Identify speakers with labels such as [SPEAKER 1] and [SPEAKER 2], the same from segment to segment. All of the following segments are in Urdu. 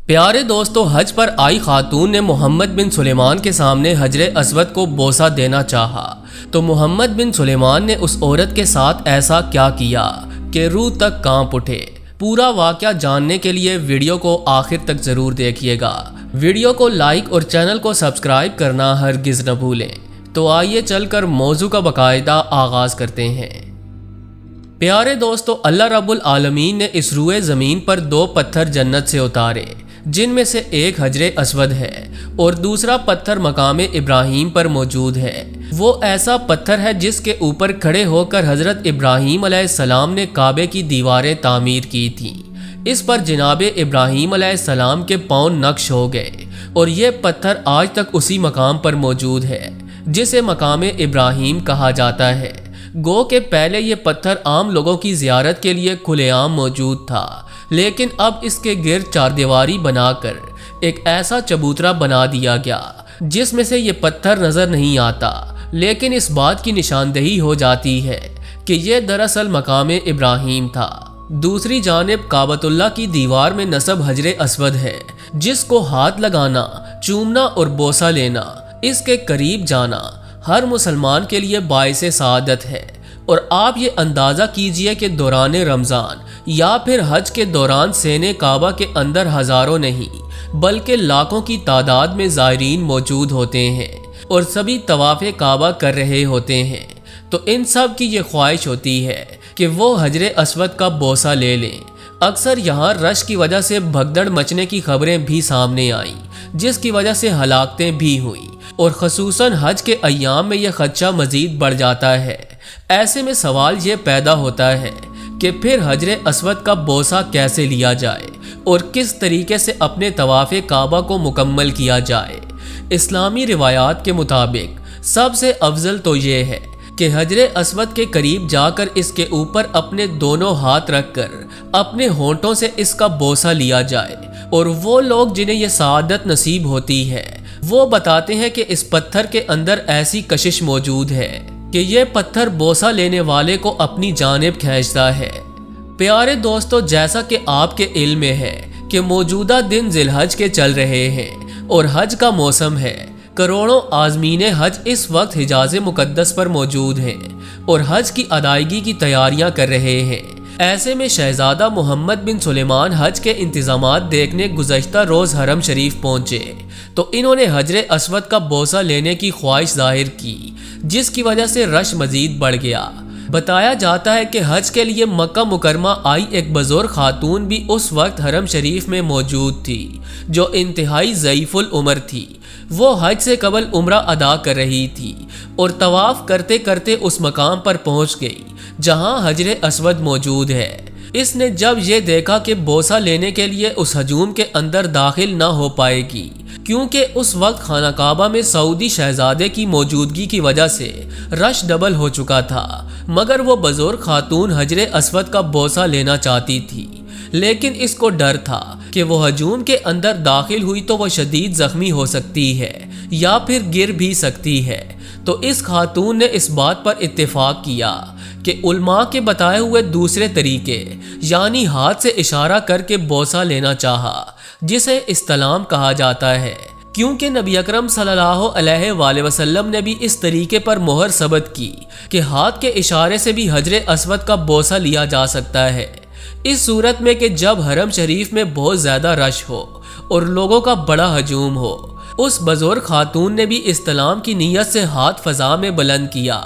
[SPEAKER 1] پیارے دوستو، حج پر آئی خاتون نے محمد بن سلیمان کے سامنے حجر اسود کو بوسہ دینا چاہا تو محمد بن سلیمان نے اس عورت کے ساتھ ایسا کیا کیا کہ روح تک کانپ اٹھے۔ پورا واقعہ جاننے کے لیے ویڈیو کو آخر تک ضرور دیکھیے گا۔ ویڈیو کو لائک اور چینل کو سبسکرائب کرنا ہرگز نہ بھولیں۔ تو آئیے چل کر موضوع کا باقاعدہ آغاز کرتے ہیں۔ پیارے دوستو، اللہ رب العالمین نے اس روئے زمین پر دو پتھر جنت سے اتارے، جن میں سے ایک حجر اسود ہے اور دوسرا پتھر مقام ابراہیم پر موجود ہے۔ وہ ایسا پتھر ہے جس کے اوپر کھڑے ہو کر حضرت ابراہیم علیہ السلام نے کعبے کی دیواریں تعمیر کی تھیں۔ اس پر جناب ابراہیم علیہ السلام کے پاؤں نقش ہو گئے اور یہ پتھر آج تک اسی مقام پر موجود ہے جسے مقام ابراہیم کہا جاتا ہے۔ گو کہ پہلے یہ پتھر عام لوگوں کی زیارت کے لیے کھلے عام موجود تھا، لیکن اب اس کے گرد چاردیواری بنا کر ایک ایسا چبوترا بنا دیا گیا جس میں سے یہ پتھر نظر نہیں آتا، لیکن اس بات کی نشاندہی ہو جاتی ہے کہ یہ دراصل مقام ابراہیم تھا۔ دوسری جانب کعبۃ اللہ کی دیوار میں نصب حجر اسود ہے، جس کو ہاتھ لگانا، چومنا اور بوسہ لینا، اس کے قریب جانا ہر مسلمان کے لیے باعث سعادت ہے۔ اور آپ یہ اندازہ کیجئے کہ دوران رمضان یا پھر حج کے دوران سینے کعبہ کے اندر ہزاروں نہیں بلکہ لاکھوں کی تعداد میں زائرین موجود ہوتے ہیں اور سبھی طواف کعبہ کر رہے ہوتے ہیں، تو ان سب کی یہ خواہش ہوتی ہے کہ وہ حجر اسود کا بوسہ لے لیں۔ اکثر یہاں رش کی وجہ سے بھگدڑ مچنے کی خبریں بھی سامنے آئیں، جس کی وجہ سے ہلاکتیں بھی ہوئیں، اور خصوصاً حج کے ایام میں یہ خدشہ مزید بڑھ جاتا ہے۔ ایسے میں سوال یہ پیدا ہوتا ہے کہ پھر حجر اسود کا بوسہ کیسے لیا جائے اور کس طریقے سے اپنے طواف کعبہ کو مکمل کیا جائے۔ اسلامی روایات کے مطابق سب سے افضل تو یہ ہے کہ حجر اسود کے قریب جا کر اس کے اوپر اپنے دونوں ہاتھ رکھ کر اپنے ہونٹوں سے اس کا بوسہ لیا جائے، اور وہ لوگ جنہیں یہ سعادت نصیب ہوتی ہے وہ بتاتے ہیں کہ اس پتھر کے اندر ایسی کشش موجود ہے کہ یہ پتھر بوسہ لینے والے کو اپنی جانب کھینچتا ہے۔ پیارے دوستو، جیسا کہ آپ کے علم میں ہے کہ موجودہ دن ذی الحج کے چل رہے ہیں اور حج کا موسم ہے۔ کروڑوں عازمین حج اس وقت حجاز مقدس پر موجود ہیں اور حج کی ادائیگی کی تیاریاں کر رہے ہیں۔ ایسے میں شہزادہ محمد بن سلیمان حج کے انتظامات دیکھنے گزشتہ روز حرم شریف پہنچے تو انہوں نے حجر اسود کا بوسہ لینے کی خواہش ظاہر کی، جس کی وجہ سے رش مزید بڑھ گیا۔ بتایا جاتا ہے کہ حج کے لیے مکہ مکرمہ آئی ایک بزرگ خاتون بھی اس وقت حرم شریف میں موجود تھی، جو انتہائی ضعیف العمر تھی۔ وہ حج سے قبل عمرہ ادا کر رہی تھی اور طواف کرتے کرتے اس مقام پر پہنچ گئی جہاں حجر اسود موجود ہے۔ اس نے جب یہ دیکھا کہ بوسہ لینے کے لیے اس ہجوم کے اندر داخل نہ ہو پائے گی، کیونکہ اس وقت خانہ کعبہ میں سعودی شہزادے کی موجودگی کی وجہ سے رش ڈبل ہو چکا تھا، مگر وہ بزرگ خاتون حجر اسود کا بوسہ لینا چاہتی تھی، لیکن اس کو ڈر تھا کہ وہ ہجوم کے اندر داخل ہوئی تو وہ شدید زخمی ہو سکتی ہے یا پھر گر بھی سکتی ہے۔ تو اس خاتون نے اس بات پر اتفاق کیا کہ علماء کے بتائے ہوئے دوسرے طریقے یعنی ہاتھ سے اشارہ کر کے بوسہ لینا چاہا، جسے استلام کہا جاتا ہے، کیونکہ نبی اکرم صلی اللہ علیہ وآلہ وسلم نے بھی اس طریقے پر مہر ثبت کی کہ ہاتھ کے اشارے سے بھی حجر اسود کا بوسہ لیا جا سکتا ہے۔ اس صورت میں کہ جب حرم شریف میں بہت زیادہ رش ہو اور لوگوں کا بڑا ہجوم ہو، اس بزرگ خاتون نے بھی استلام کی نیت سے ہاتھ فضا میں بلند کیا۔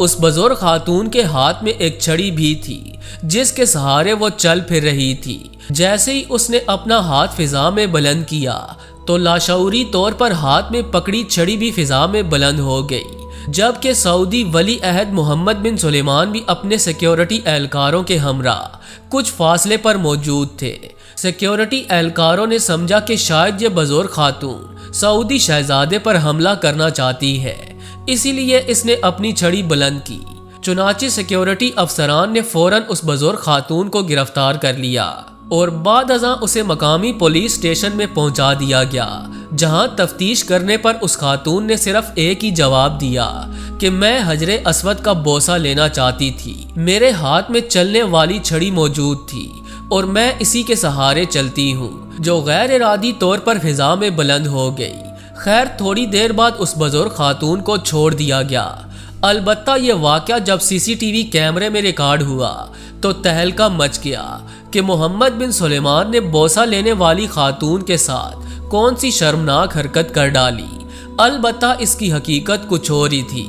[SPEAKER 1] اس بزرگ خاتون کے ہاتھ میں ایک چھڑی بھی تھی جس کے سہارے وہ چل پھر رہی تھی۔ جیسے ہی اس نے اپنا ہاتھ فضا میں بلند کیا تو لاشعوری طور پر ہاتھ میں پکڑی چھڑی بھی فضا میں بلند ہو گئی، جبکہ سعودی ولی عہد محمد بن سلیمان بھی اپنے سیکیورٹی اہلکاروں کے ہمراہ کچھ فاصلے پر موجود تھے۔ سیکیورٹی اہلکاروں نے سمجھا کہ شاید یہ بزرگ خاتون سعودی شہزادے پر حملہ کرنا چاہتی ہے، اسی لیے اس نے اپنی چھڑی بلند کی۔ چنانچہ سیکیورٹی افسران نے فوراً اس بزرگ خاتون کو گرفتار کر لیا اور بعد ازاں اسے مقامی پولیس اسٹیشن میں پہنچا دیا گیا، جہاں تفتیش کرنے پر اس خاتون نے صرف ایک ہی جواب دیا کہ میں حجر اسود کا بوسہ لینا چاہتی تھی، میرے ہاتھ میں چلنے والی چھڑی موجود تھی، اور میں اسی کے سہارے چلتی ہوں، جو غیر ارادی طور پر فضا میں بلند ہو گئی۔ خیر تھوڑی دیر بعد اس بزرگ خاتون کو چھوڑ دیا گیا۔ البتہ یہ واقعہ جب سی سی ٹی وی کیمرے میں ریکارڈ ہوا تو تہلکہ مچ گیا کہ محمد بن سلیمان نے بوسہ لینے والی خاتون کے ساتھ کون سی شرمناک حرکت کر ڈالی۔ البتہ اس کی حقیقت کچھ اور ہی تھی۔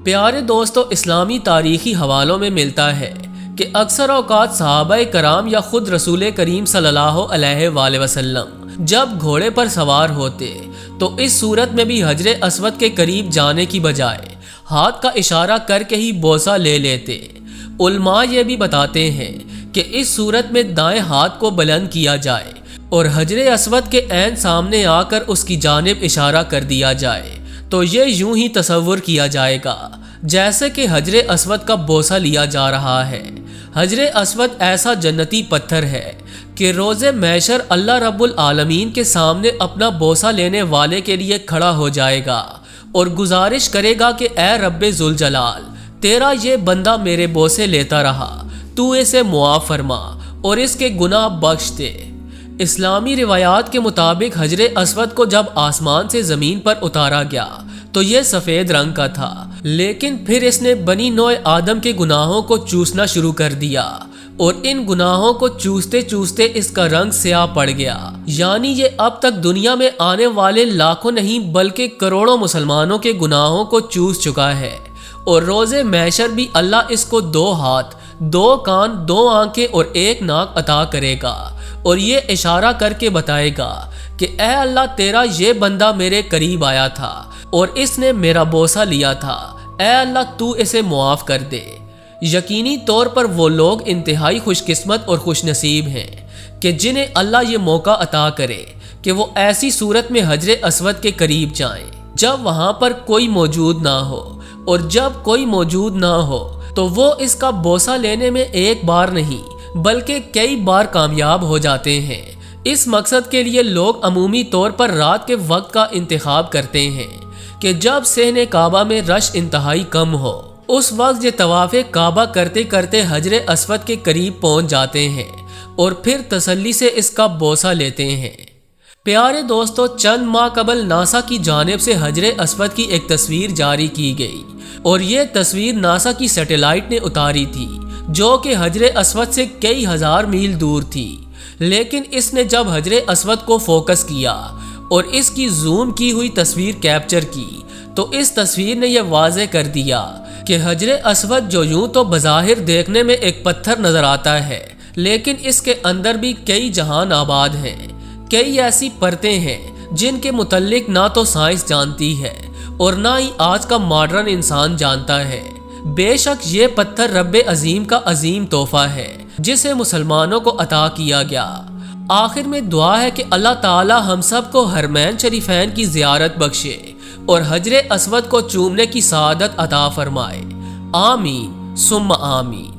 [SPEAKER 1] پیارے دوستو، اسلامی تاریخی حوالوں میں ملتا ہے کہ اکثر اوقات صحابہ کرام یا خود رسول کریم صلی اللہ علیہ وآلہ وسلم جب گھوڑے پر سوار ہوتے تو اس صورت میں بھی حجر اسود کے قریب جانے کی بجائے ہاتھ کا اشارہ کر کے ہی بوسہ لے لیتے۔ علماء یہ بھی بتاتے ہیں کہ اس صورت میں دائیں ہاتھ کو بلند کیا جائے اور حجر اسود کے عین سامنے آ کر اس کی جانب اشارہ کر دیا جائے تو یہ یوں ہی تصور کیا جائے گا جیسے کہ حجر اسود کا بوسہ لیا جا رہا ہے۔ حجر اسود ایسا جنتی پتھر ہے کہ روز محشر اللہ رب العالمین کے سامنے اپنا بوسہ لینے والے کے لیے کھڑا ہو جائے گا اور گزارش کرے گا کہ اے رب ذوالجلال، تیرا یہ بندہ میرے بوسے لیتا رہا، تو اسے معاف فرما اور اس کے گناہ بخش دے۔ اسلامی روایات کے مطابق حجر اسود کو جب آسمان سے زمین پر اتارا گیا تو یہ سفید رنگ کا تھا، لیکن پھر اس نے بنی نوع آدم کے گناہوں کو چوسنا شروع کر دیا اور ان گناہوں کو چوستے چوستے اس کا رنگ سیاہ پڑ گیا۔ یعنی یہ اب تک دنیا میں آنے والے لاکھوں نہیں بلکہ کروڑوں مسلمانوں کے گناہوں کو چوس چکا ہے، اور روز محشر بھی اللہ اس کو 2 ہاتھ، 2 کان، 2 آنکھیں اور 1 ناک عطا کرے گا اور یہ اشارہ کر کے بتائے گا کہ اے اللہ، تیرا یہ بندہ میرے قریب آیا تھا اور اس نے میرا بوسہ لیا تھا، اے اللہ تو اسے معاف کر دے۔ یقینی طور پر وہ لوگ انتہائی خوش قسمت اور خوش نصیب ہیں کہ جنہیں اللہ یہ موقع عطا کرے کہ وہ ایسی صورت میں حجر اسود کے قریب جائیں جب وہاں پر کوئی موجود نہ ہو، اور جب کوئی موجود نہ ہو تو وہ اس کا بوسہ لینے میں ایک بار نہیں بلکہ کئی بار کامیاب ہو جاتے ہیں۔ اس مقصد کے لیے لوگ عمومی طور پر رات کے وقت کا انتخاب کرتے ہیں کہ جب صحن کعبہ میں رش انتہائی کم ہو، اس وقت یہ طواف کعبہ کرتے کرتے حجر اسود کے قریب پہنچ جاتے ہیں اور پھر تسلی سے اس کا بوسہ لیتے ہیں۔ پیارے دوستو، چند ماہ قبل ناسا کی جانب سے حجر اسود کی ایک تصویر جاری کی گئی اور یہ تصویر ناسا کی سیٹلائٹ نے اتاری تھی جو کہ حجر اسود سے کئی ہزار میل دور تھی، لیکن اس نے جب حجر اسود کو فوکس کیا اور اس کی زوم کی ہوئی تصویر کیپچر کی تو اس تصویر نے یہ واضح کر دیا کہ حجر اسود جو یوں تو بظاہر دیکھنے میں ایک پتھر نظر آتا ہے، لیکن اس کے اندر بھی کئی جہان آباد ہیں، کئی ایسی پرتیں ہیں جن کے متعلق نہ تو سائنس جانتی ہے اور نہ ہی آج کا ماڈرن انسان جانتا ہے۔ بے شک یہ پتھر رب عظیم کا عظیم تحفہ ہے جسے مسلمانوں کو عطا کیا گیا۔ آخر میں دعا ہے کہ اللہ تعالی ہم سب کو حرمین شریفین کی زیارت بخشے اور حجر اسود کو چومنے کی سعادت عطا فرمائے۔ آمین ثم آمین۔